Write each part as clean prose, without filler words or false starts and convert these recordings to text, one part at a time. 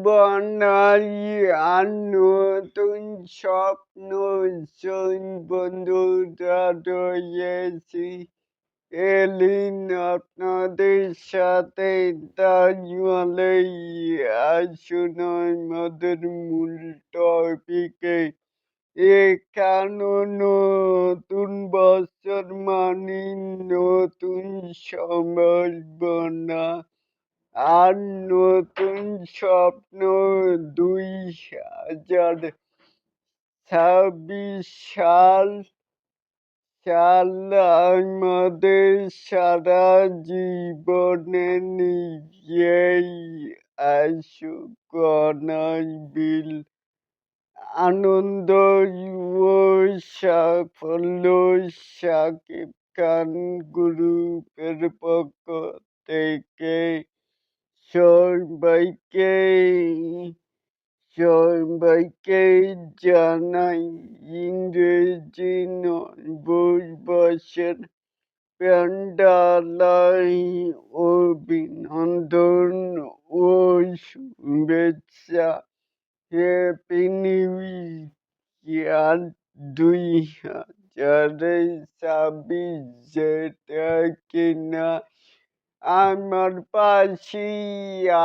বনাই আর নতুন স্বপ্ন বন্ধুরা রয়েছি এলিন আপনাদের সাথে তাহলে আসুন আমাদের মূল টপিকে। এখানে নতুন বছর মানে নতুন সম্ভাবনা আর নতুন স্বপ্ন। 2026 সাল আমাদের সারা জীবনে নিজেই আসুক অনাবিল আনন্দ ও সাফল্য। শাকিব খান গ্রুপের পক্ষ থেকে সবাইকে সবাইকে জানাই ইংরেজি নববর্ষের প্যান্ডালাই অভিনন্দন ও শুভেচ্ছা। হ্যাপি নিউ ইয়ার 2026, যেটা কিনা আমার পাশেই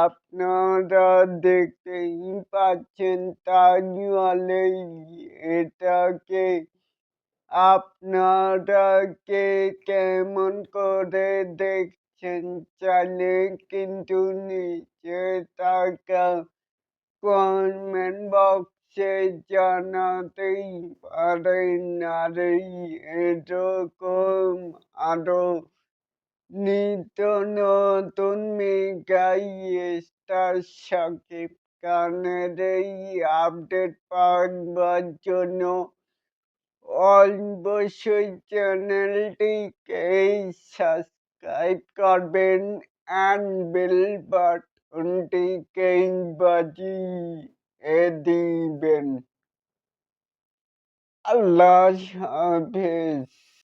আপনারা দেখতেই পাচ্ছেন। তাহলে এটাকে আপনারা কে কেমন করে দেখছেন চাইলে কিন্তু নিচে থাকা কমেন্ট বক্সে জানাতেই পারেন। আর এরকম আরো নিত্য নতুন মেগা স্টার শাকিব খানের এই আপডেট পাওয়ার জন্য অবশ্যই চ্যানেলটিকে সাবস্ক্রাইব করবেন and বেল বাটনটিকে বাজিয়ে দিবেন। আল্লাহ হাফেজ।